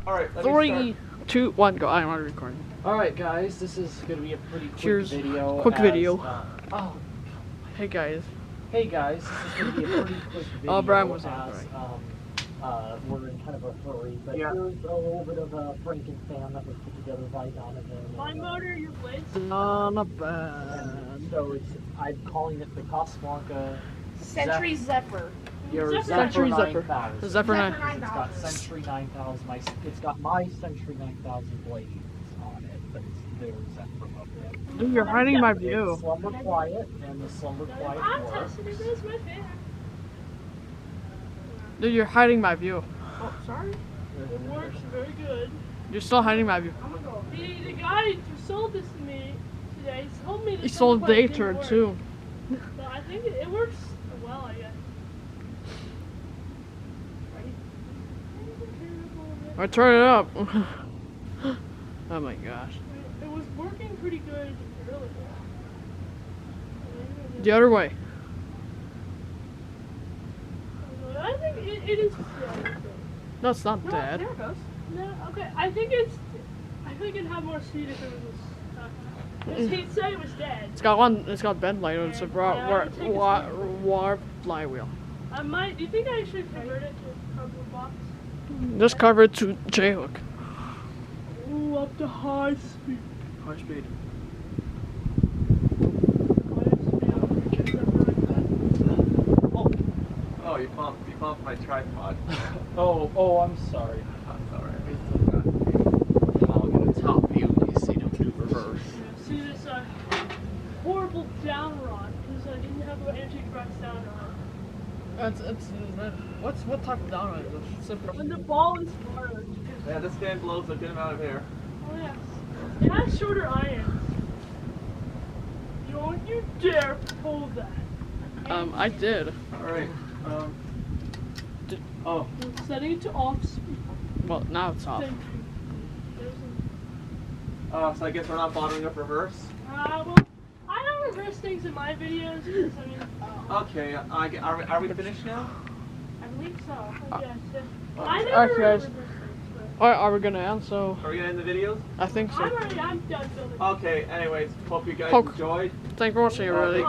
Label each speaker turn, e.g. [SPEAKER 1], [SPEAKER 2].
[SPEAKER 1] Alright, let me
[SPEAKER 2] 3, 2, 1, go. I'm already recording.
[SPEAKER 1] Alright guys, this is going to be a pretty quick video.
[SPEAKER 2] Quick video.
[SPEAKER 1] Oh.
[SPEAKER 2] Hey guys.
[SPEAKER 1] Hey guys, this is going to be a pretty quick video.
[SPEAKER 2] Oh, Brian was
[SPEAKER 1] we're in kind of a hurry, but here's a little bit of a Frankenstein that was put together by Donovan.
[SPEAKER 3] My motor, your blades?
[SPEAKER 2] Not bad.
[SPEAKER 1] And so I'm calling it the Casablanca
[SPEAKER 3] Century Zephyr.
[SPEAKER 1] Your
[SPEAKER 2] Century Zephyr.
[SPEAKER 1] 9000.
[SPEAKER 2] Zephyr 9.
[SPEAKER 1] It's got Century 9000. It's got my Century 9000 blades on it, but it's their Zephyr motor.
[SPEAKER 2] Dude, you're hiding my view.
[SPEAKER 1] It's slumber quiet, and the slumber quiet
[SPEAKER 3] I'm
[SPEAKER 1] works.
[SPEAKER 3] testing it, it's my favorite.
[SPEAKER 2] Dude, you're hiding my view.
[SPEAKER 3] Oh, sorry. It works very good.
[SPEAKER 2] You're still hiding my view.
[SPEAKER 3] The guy who sold this to me today told me
[SPEAKER 2] He
[SPEAKER 3] this
[SPEAKER 2] sold
[SPEAKER 3] didn't
[SPEAKER 2] data
[SPEAKER 3] work.
[SPEAKER 2] too.
[SPEAKER 3] So I think it works well, I guess.
[SPEAKER 2] I turn it up. Oh my gosh.
[SPEAKER 3] It was working pretty good earlier.
[SPEAKER 2] The other way.
[SPEAKER 3] I think it is dead.
[SPEAKER 2] No, it's not
[SPEAKER 3] No,
[SPEAKER 2] dead.
[SPEAKER 3] there it goes. No, okay. I think it'd have more speed if it was. He'd say it was dead.
[SPEAKER 2] It's got bend light. It's a warp flywheel.
[SPEAKER 3] I might. Do you think I should convert it to a cardboard box?
[SPEAKER 2] Just cover it to J-hook.
[SPEAKER 3] Ooh, up to high speed.
[SPEAKER 2] High speed.
[SPEAKER 1] Oh, you bumped my tripod. oh, I'm sorry. That's alright. I'll get a top view in case they don't do reverse.
[SPEAKER 3] Yeah, see this horrible down rod because I didn't have an anti-crash down rod.
[SPEAKER 2] What type of down is this?
[SPEAKER 3] When the ball is hard.
[SPEAKER 1] Yeah, this fan blows a good amount of air.
[SPEAKER 3] Oh yes. It has shorter irons. Don't you dare pull that.
[SPEAKER 2] I did.
[SPEAKER 1] Alright.
[SPEAKER 3] We're setting it to off speed.
[SPEAKER 2] Well, now it's off.
[SPEAKER 3] Thank you.
[SPEAKER 1] So I guess we're not bothering up reverse?
[SPEAKER 3] Well, I don't reverse things in my videos because, I mean...
[SPEAKER 1] Okay, are we finished now?
[SPEAKER 3] I believe so. Yes. I
[SPEAKER 2] Alright,
[SPEAKER 3] never
[SPEAKER 2] guys.
[SPEAKER 3] reverse things,
[SPEAKER 2] Alright, are we gonna end? So
[SPEAKER 1] Are we gonna end the videos?
[SPEAKER 2] I think
[SPEAKER 3] but
[SPEAKER 2] so.
[SPEAKER 3] I'm done building.
[SPEAKER 1] Okay, anyways, hope you guys
[SPEAKER 2] Poke.
[SPEAKER 1] enjoyed.
[SPEAKER 2] Thanks for watching, everybody.